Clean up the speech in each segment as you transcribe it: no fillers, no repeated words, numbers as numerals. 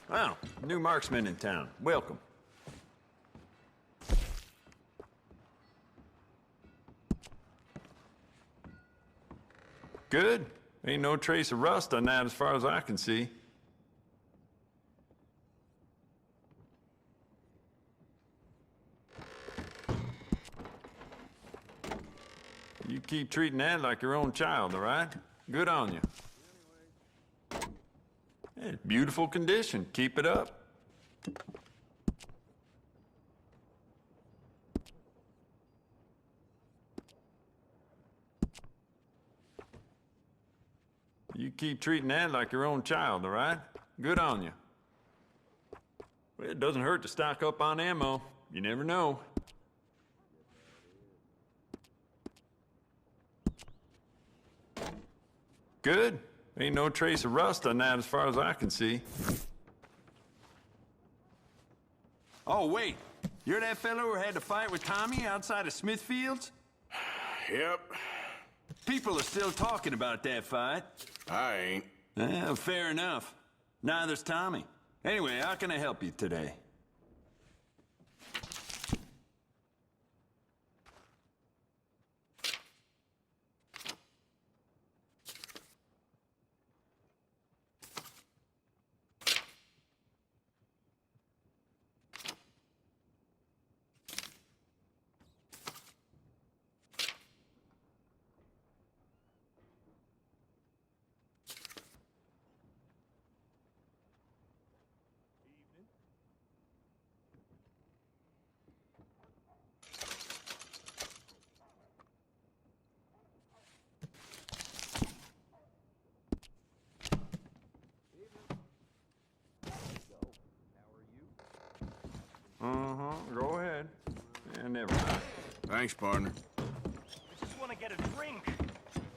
Wow, new marksman in town. Welcome. Good. Ain't no trace of rust on that as far as I can see. You keep treating that like your own child, all right? Good on you. Yeah, beautiful condition. Keep it up. You keep treating that like your own child, all right? Good on you. Well, it doesn't hurt to stock up on ammo. You never know. Good. Ain't no trace of rust on that as far as I can see. Oh, wait. You're that fellow who had to fight with Tommy outside of Smithfield's? Yep, People are still talking about that fight. I ain't. Fair enough. Neither's Tommy. Anyway, how can I help you today? Go ahead. Yeah, never mind. Thanks, partner. I just want to get a drink.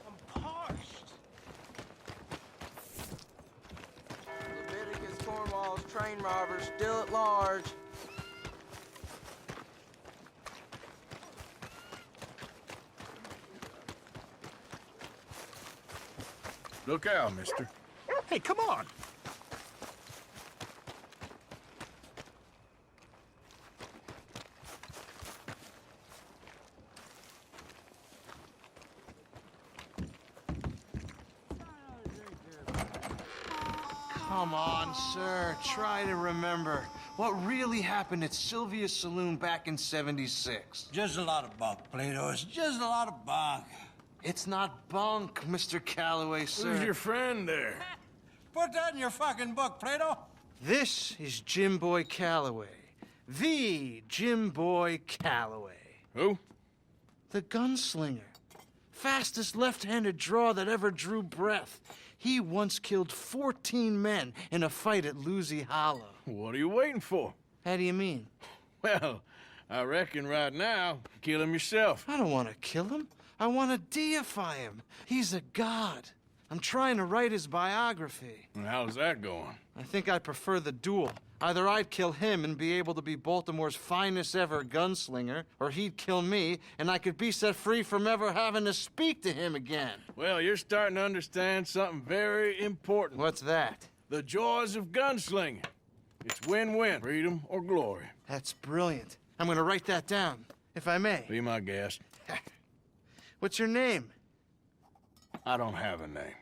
I'm parched. Leviticus Cornwall's train robbers still at large. Look out, mister. Hey, come on. Come on, sir. Try to remember what really happened at Sylvia's Saloon back in '76. Just a lot of bunk, Plato. It's just a lot of bunk. It's not bunk, Mr. Calloway, sir. Who's your friend there? Put that in your fucking book, Plato. This is Jim Boy Calloway. The Jim Boy Calloway. Who? The gunslinger. Fastest left-handed draw that ever drew breath. He once killed 14 men in a fight at Lucy Hollow. What are you waiting for? How do you mean? Well, I reckon right now, kill him yourself. I don't want to kill him. I want to deify him. He's a god. I'm trying to write his biography. And how's that going? I think I prefer the duel. Either I'd kill him and be able to be Baltimore's finest ever gunslinger, or he'd kill me and I could be set free from ever having to speak to him again. Well, you're starting to understand something very important. What's that? The joys of gunslinging. It's win-win, freedom or glory. That's brilliant. I'm gonna write that down, if I may. Be my guest. What's your name? I don't have a name.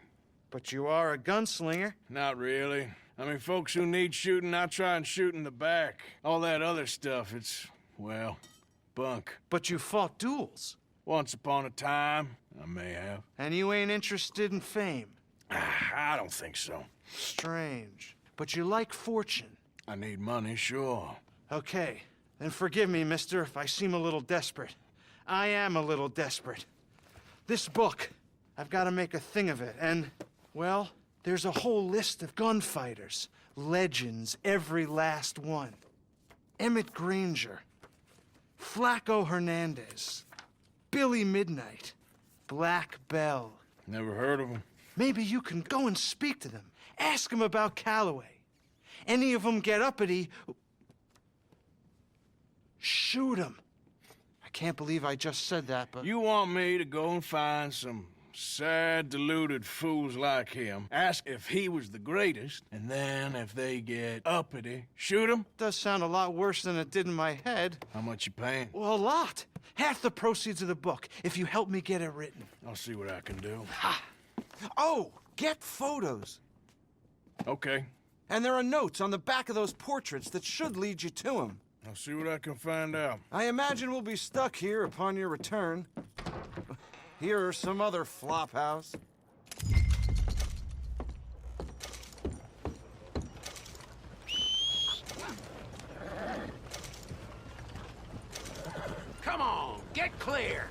But you are a gunslinger. Not really. I mean, folks who need shooting, I try and shoot in the back. All that other stuff, it's, well, bunk. But you fought duels. Once upon a time, I may have. And you ain't interested in fame. I don't think so. Strange. But you like fortune. I need money, sure. Okay, then forgive me, mister, if I seem a little desperate. I am a little desperate. This book, I've got to make a thing of it, and, well, there's a whole list of gunfighters. Legends, every last one. Emmett Granger, Flaco Hernandez, Billy Midnight, Black Bell. Never heard of him. Maybe you can go and speak to them. Ask them about Calloway. Any of them get uppity, shoot them. I can't believe I just said that, but... You want me to go and find some sad, deluded fools like him ask if he was the greatest, and then if they get uppity, shoot him? Does sound a lot worse than it did in my head. How much you paying? Well, a lot. Half the proceeds of the book, if you help me get it written. I'll see what I can do. Oh, get photos. Okay, And there are notes on the back of those portraits that should lead you to him. I'll see what I can find out. I imagine we'll be stuck here upon your return. Here or some other flop house. Come on, get clear.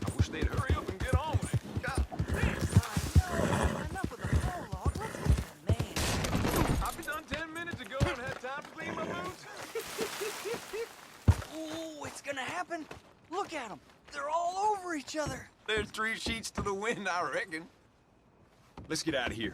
I wish they'd hurry up and get on with it. God Enough with the prologue. Let's get to the main. I'll be done 10 minutes ago and had time to clean my boots. Ooh, it's gonna happen. Look at them. They're all over each other. There's 3 sheets to the wind, I reckon. Let's get out of here.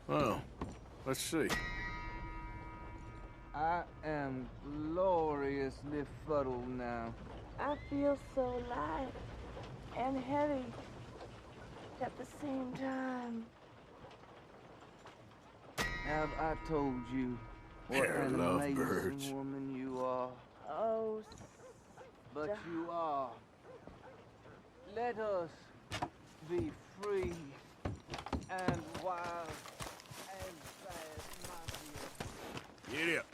Well, let's see. I am gloriously fuddled now. I feel so light and heavy at the same time. Have I told you what They're an lovebirds. amazing woman you are? Oh, But you are. Let us be free and wild and fast, my dear. Get up.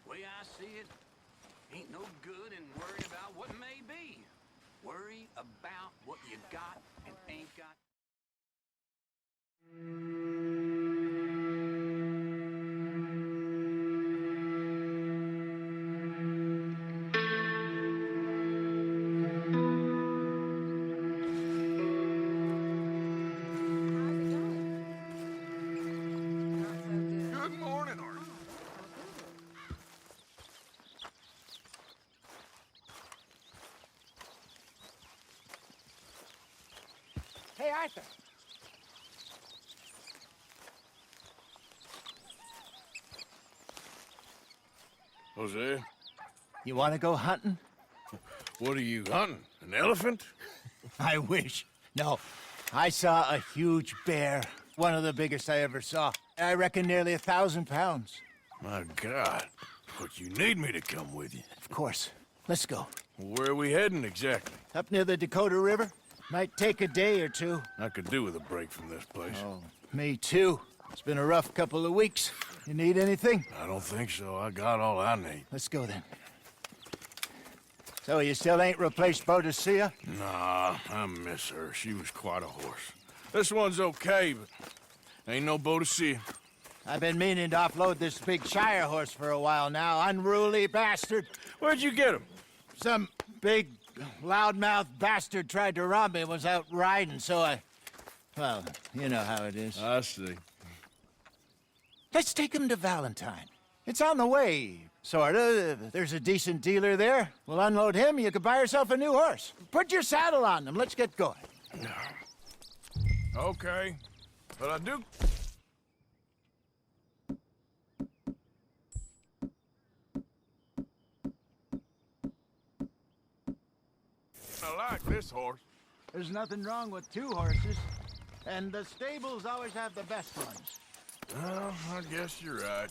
Way I see it, ain't no good in worrying about what may be. Worry about what you got and ain't got. Good morning, Arthur. Hey, Arthur. Jose, You want to go hunting? what are you hunting? An elephant? I wish. No, I saw a huge bear. One of the biggest I ever saw. I reckon nearly 1,000 pounds. My God. But you need me to come with you. Of course. Let's go. Where are we heading exactly? Up near the Dakota River. Might take a day or two. I could do with a break from this place. Oh, me too. It's been a rough couple of weeks. You need anything? I don't think so. I got all I need. Let's go then. So you still ain't replaced Boadicea? Nah, I miss her. She was quite a horse. This one's okay, but ain't no Boadicea. I've been meaning to offload this big Shire horse for a while now. Unruly bastard. Where'd you get him? Some big, loudmouth bastard tried to rob me and was out riding, so I... Well, you know how it is. I see. Let's take him to Valentine. It's on the way, sorta. There's a decent dealer there. We'll unload him, you could buy yourself a new horse. Put your saddle on him, let's get going. Okay, but I do... I like this horse. There's nothing wrong with two horses, and the stables always have the best ones. Well, I guess you're right.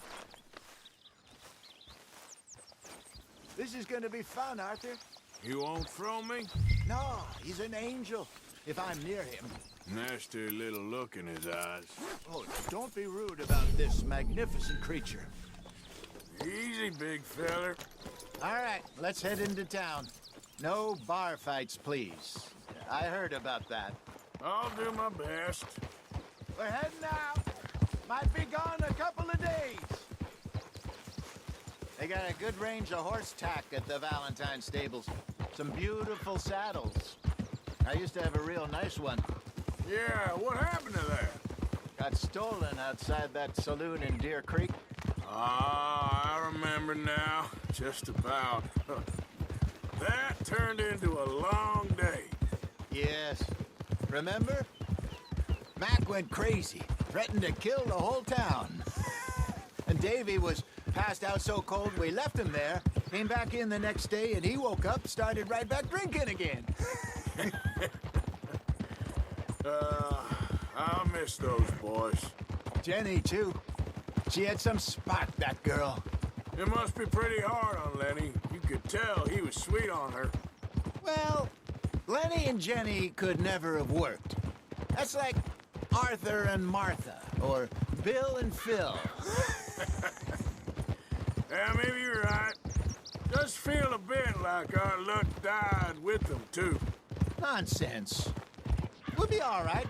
This is gonna be fun, Arthur. You won't throw me? No, he's an angel, if I'm near him. Nasty little look in his eyes. Oh, don't be rude about this magnificent creature. Easy, big feller. All right, let's head into town. No bar fights, please. I heard about that. I'll do my best. We're heading out. Might be gone a couple of days. They got a good range of horse tack at the Valentine stables. Some beautiful saddles. I used to have a real nice one. Yeah, what happened to that? Got stolen outside that saloon in Deer Creek. Ah, I remember now. Just about. That turned into a long day. Yes. Remember? Mac went crazy, threatened to kill the whole town. And Davy was passed out so cold we left him there, came back in the next day, and he woke up, started right back drinking again. I'll miss those boys. Jenny, too. She had some spark, that girl. It must be pretty hard on Lenny. You could tell he was sweet on her. Well, Lenny and Jenny could never have worked. That's like Arthur and Martha, or Bill and Phil. Yeah, maybe you're right. Does feel a bit like our luck died with them, too. Nonsense. We'll be all right.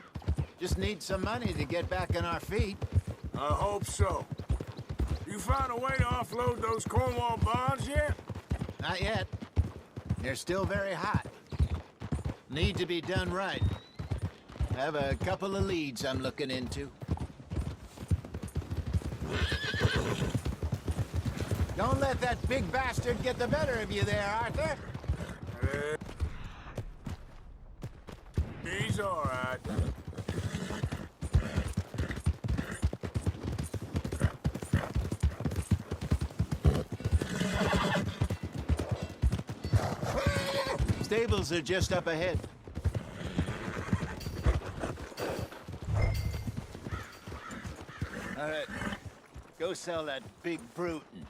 Just need some money to get back on our feet. I hope so. You found a way to offload those Cornwall bonds yet? Not yet. They're still very hot. Need to be done right. Have a couple of leads I'm looking into. Don't let that big bastard get the better of you there, Arthur. He's all right. Stables are just up ahead. All right. Go sell that big brute and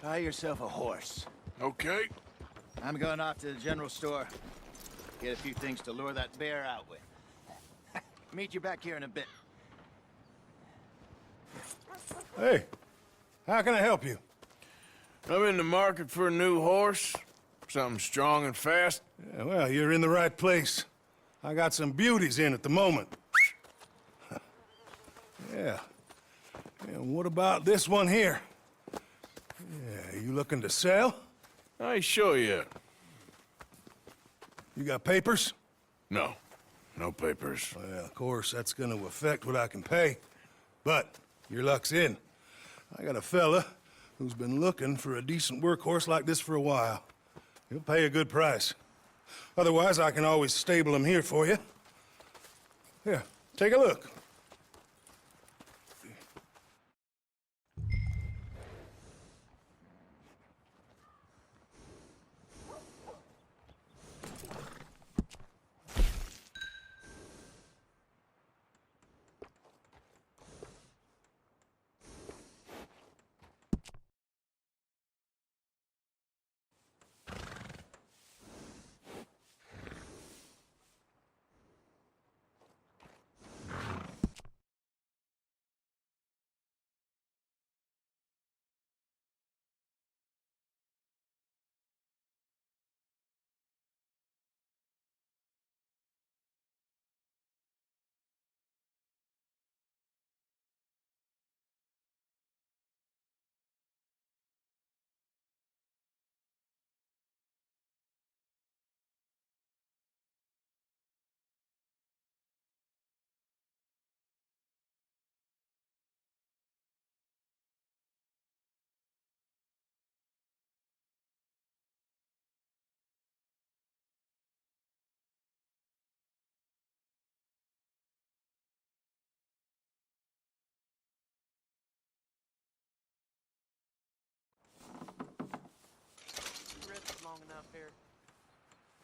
buy yourself a horse. Okay. I'm going off to the general store. Get a few things to lure that bear out with. Meet you back here in a bit. Hey, how can I help you? I'm in the market for a new horse. Something strong and fast. Yeah, well, you're in the right place. I got some beauties in at the moment. Yeah. And what about this one here? Yeah, you looking to sell? I ain't sure yet. You got papers? No. No papers. Well, of course, that's gonna affect what I can pay. But your luck's in. I got a fella who's been looking for a decent workhorse like this for a while. He'll pay a good price. Otherwise, I can always stable him here for you. Here, take a look. out there?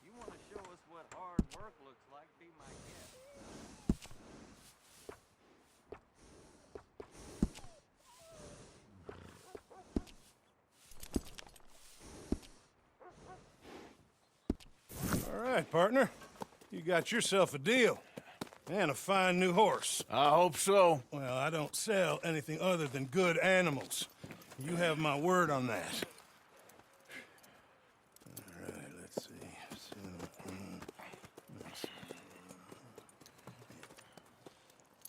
You want to show us what hard work looks like, be my guest. All right, partner. You got yourself a deal. And a fine new horse. I hope so. Well, I don't sell anything other than good animals. You have my word on that. All right, let's see.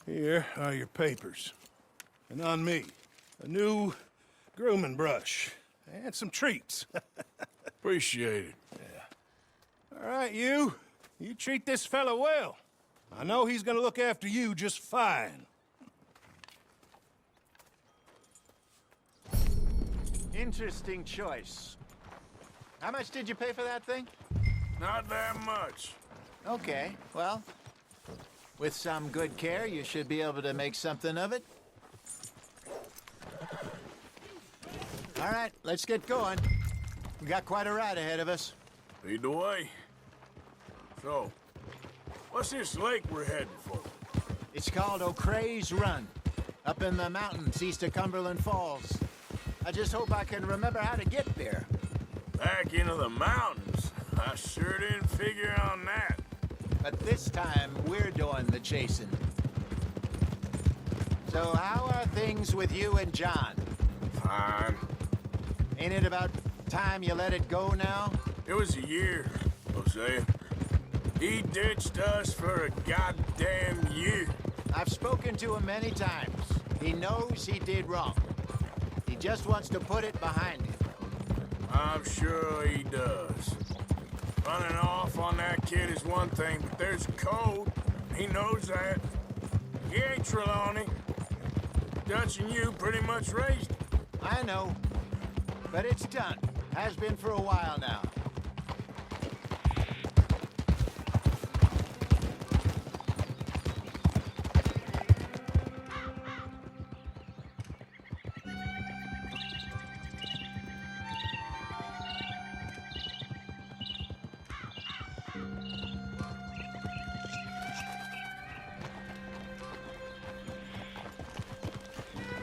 Here are your papers. And on me, a new grooming brush. And some treats. Appreciate it. All right, you. You treat this fella well. I know he's gonna look after you just fine. Interesting choice. How much did you pay for that thing? Not that much. Okay, well, with some good care, you should be able to make something of it. All right, let's get going. We got quite a ride ahead of us. Lead the way. So, what's this lake we're heading for? It's called O'Creagh's Run, up in the mountains east of Cumberland Falls. I just hope I can remember how to get there. Back into the mountains? I sure didn't figure on that. But this time, we're doing the chasing. So how are things with you and John? Fine. Ain't it about time you let it go now? It was a year, Hosea. He ditched us for a goddamn year. I've spoken to him many times. He knows he did wrong. He just wants to put it behind him. I'm sure he does. Running off on that kid is one thing, but there's a code. He knows that. He ain't Trelawney. Dutch and you pretty much raised him. I know. But it's done. Has been for a while now.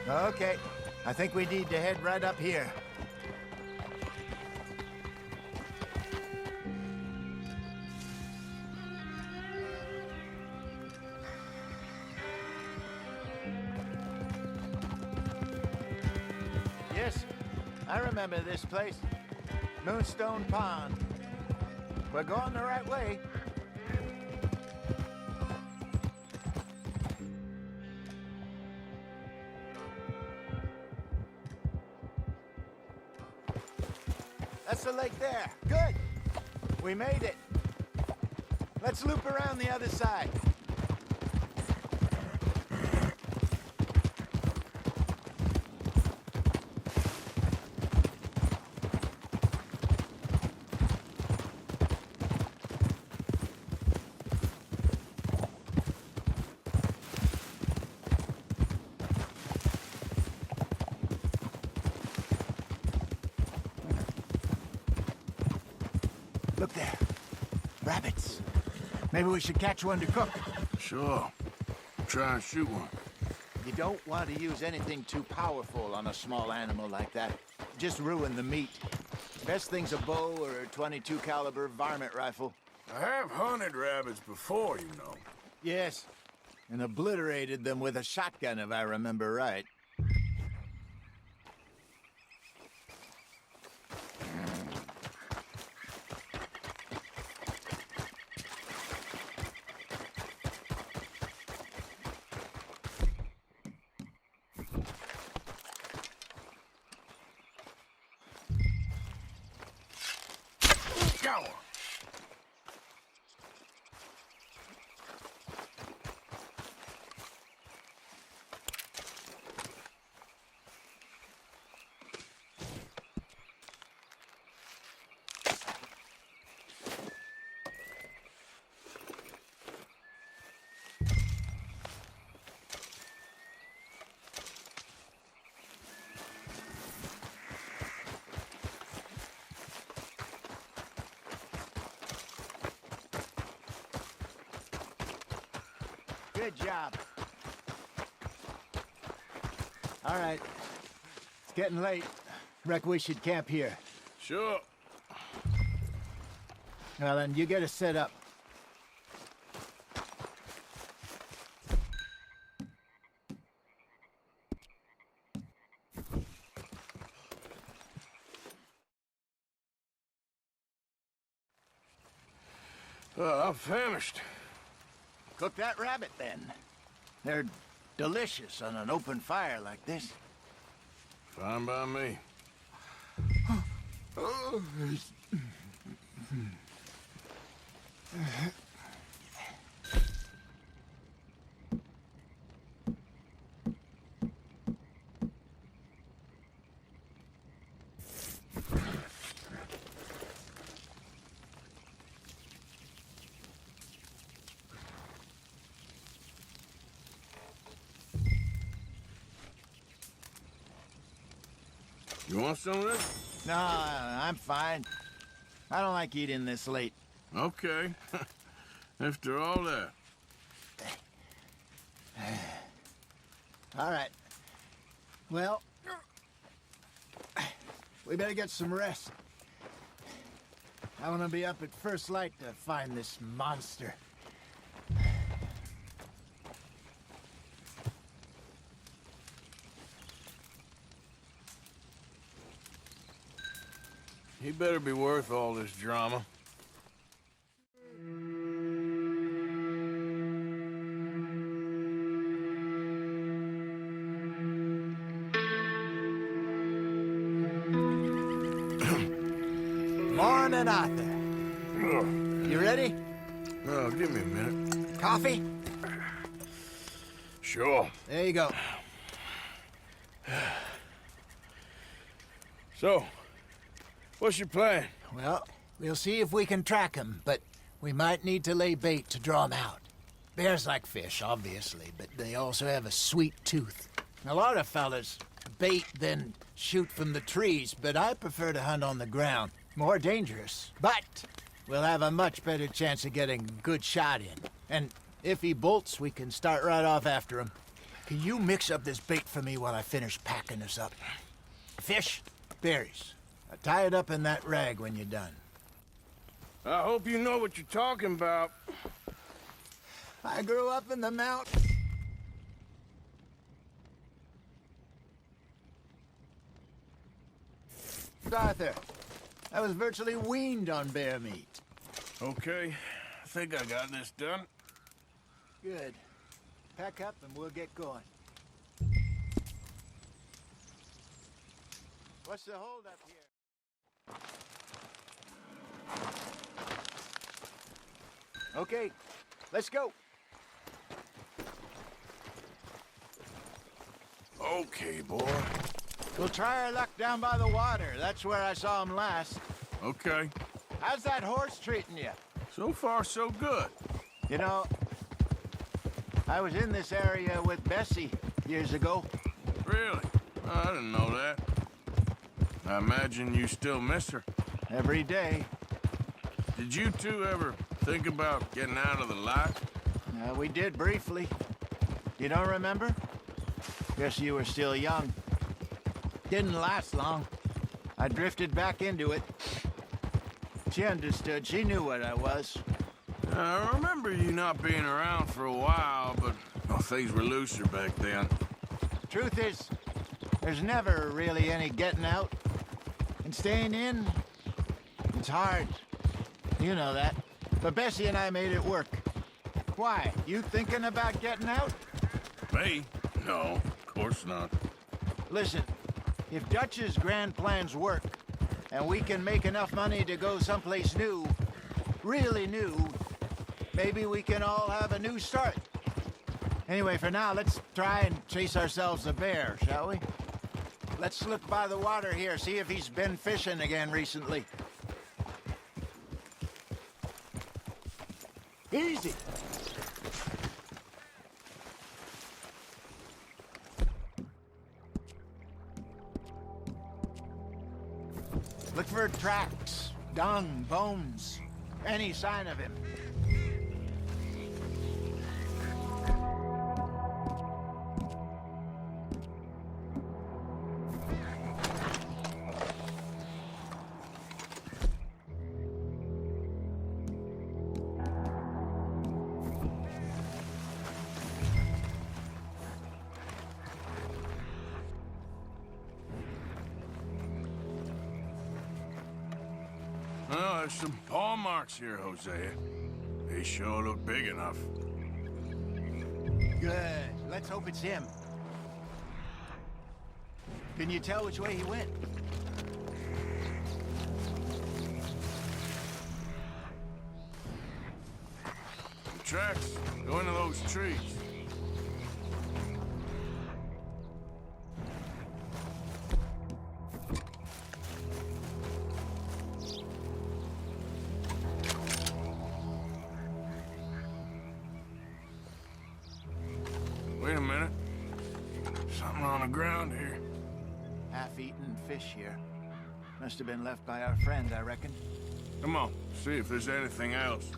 Okay, I think we need to head right up here. Yes, I remember this place. Moonstone Pond. We're going the right way. That's the lake there. Good. We made it. Let's loop around the other side. Look there. Rabbits. Maybe we should catch one to cook. Sure. Try and shoot one. You don't want to use anything too powerful on a small animal like that. Just ruin the meat. Best thing's a bow or a .22 caliber varmint rifle. I have hunted rabbits before, you know. Yes, and obliterated them with a shotgun if I remember right. Go! Good job. All right. It's getting late. Reckon we should camp here. Sure. Well, then, you get us set up. I'm famished. Cook that rabbit, then. They're delicious on an open fire like this. Fine by me. You want some of this? No, I'm fine. I don't like eating this late. Okay. After all that. All right. Well, we better get some rest. I want to be up at first light to find this monster. He better be worth all this drama. Morning, Arthur. You ready? Oh, give me a minute. Coffee? Sure. There you go. So, what's your plan? Well, we'll see if we can track him, but we might need to lay bait to draw him out. Bears like fish, obviously, but they also have a sweet tooth. A lot of fellas bait, then shoot from the trees, but I prefer to hunt on the ground. More dangerous, but we'll have a much better chance of getting a good shot in. And if he bolts, we can start right off after him. Can you mix up this bait for me while I finish packing this up? Fish, berries. Tie it up in that rag when you're done. I hope you know what you're talking about. I grew up in the mountains. Arthur, I was virtually weaned on bear meat. Okay, I think I got this done. Good. Pack up and we'll get going. What's the holdup here? Okay, let's go. Okay, boy. We'll try our luck down by the water. That's where I saw him last. Okay. How's that horse treating you? So far, so good. You know, I was in this area with Bessie years ago. Really? Oh, I didn't know that. I imagine you still miss her. Every day. Did you two ever think about getting out of the light? We did briefly. You don't remember? Guess you were still young. Didn't last long. I drifted back into it. She understood. She knew what I was. I remember you not being around for a while, but things were looser back then. Truth is, there's never really any getting out. And staying in, it's hard. You know that. But Bessie and I made it work. Why? You thinking about getting out? Me? No, of course not. Listen, if Dutch's grand plans work, and we can make enough money to go someplace new, really new, maybe we can all have a new start. Anyway, for now, let's try and chase ourselves a bear, shall we? Let's look by the water here, see if he's been fishing again recently. Easy. Look for tracks, dung, bones, any sign of him. Well, there's some paw marks here, Hosea. They sure look big enough. Good. Let's hope it's him. Can you tell which way he went? The tracks go into those trees. Wait a minute. Something on the ground here. Half-eaten fish here. Must have been left by our friend, I reckon. Come on, see if there's anything else.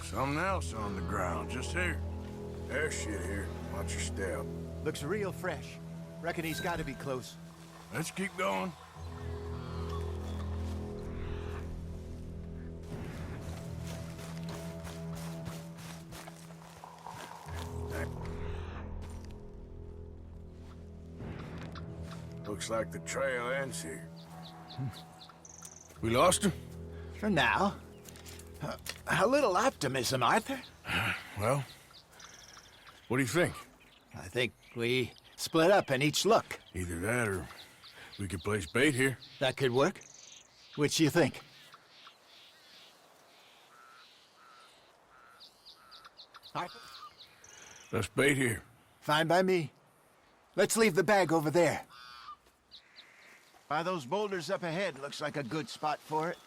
Something else on the ground, just here. There's shit here. Watch your step. Looks real fresh. Reckon he's got to be close. Let's keep going. Looks like the trail ends here. We lost him? For now. A little optimism, Arthur. Well, what do you think? I think we split up and each look. Either that or we could place bait here. That could work. Which do you think? Arthur? Let's bait here. Fine by me. Let's leave the bag over there. By those boulders up ahead, looks like a good spot for it.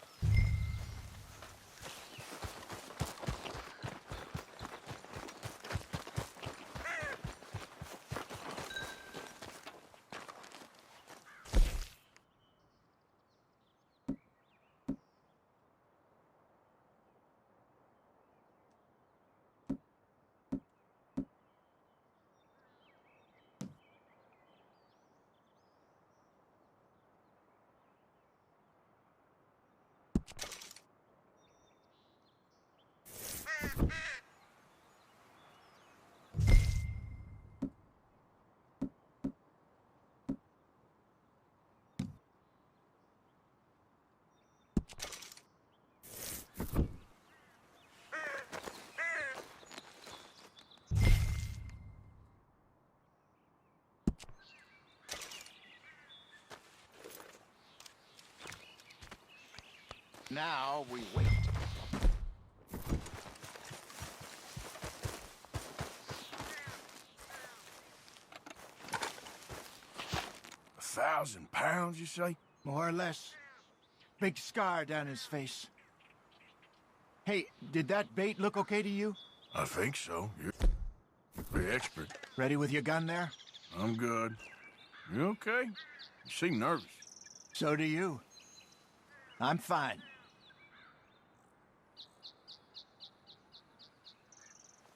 Now we wait. £1,000, you say? More or less. Big scar down his face. Hey, did that bait look okay to you? I think so. You're the expert. Ready with your gun there? I'm good. You okay? You seem nervous. So do you. I'm fine.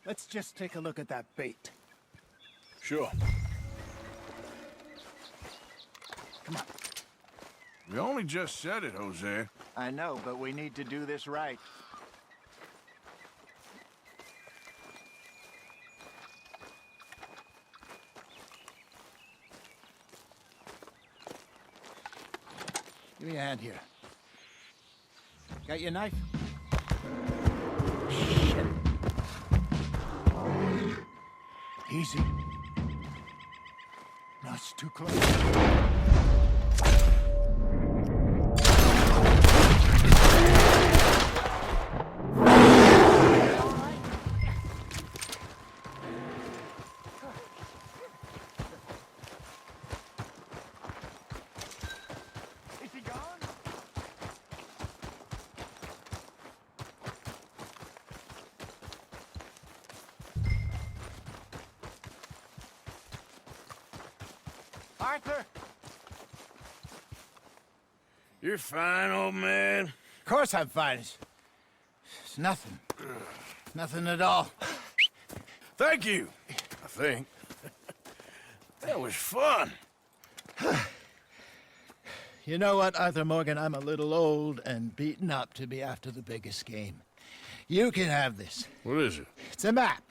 Let's just take a look at that bait. Sure. Come on. We only just said it, Jose. I know, but we need to do this right. Give me a hand here. Got your knife? Shit. Easy. No, it's too close. Is he gone? Arthur! You're fine, old man. Of course I'm fine. It's nothing. Nothing at all. Thank you, I think. That was fun. You know what, Arthur Morgan? I'm a little old and beaten up to be after the biggest game. You can have this. What is it? It's a map.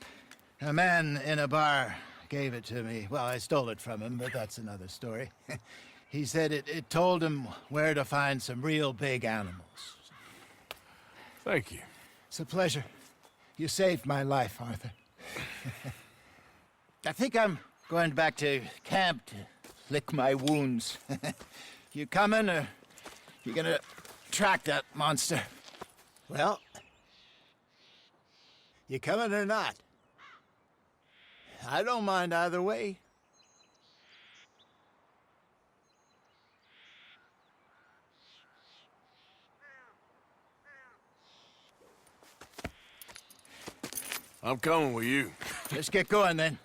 A man in a bar gave it to me. Well, I stole it from him, but that's another story. He said it told him where to find some real big animals. Thank you. It's a pleasure. You saved my life, Arthur. I think I'm going back to camp to lick my wounds. You coming, or you gonna track that monster? Well, you coming or not? I don't mind either way. I'm coming with you. Let's get going then.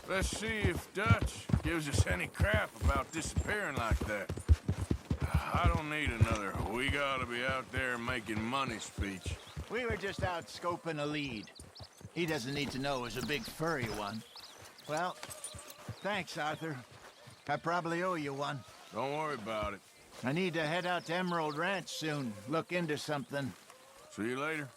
Let's see if Dutch gives us any crap about disappearing like that. I don't need another "we gotta be out there making money" speech. We were just out scoping a lead. He doesn't need to know it was a big furry one. Well, thanks, Arthur. I probably owe you one. Don't worry about it. I need to head out to Emerald Ranch soon, look into something. See you later.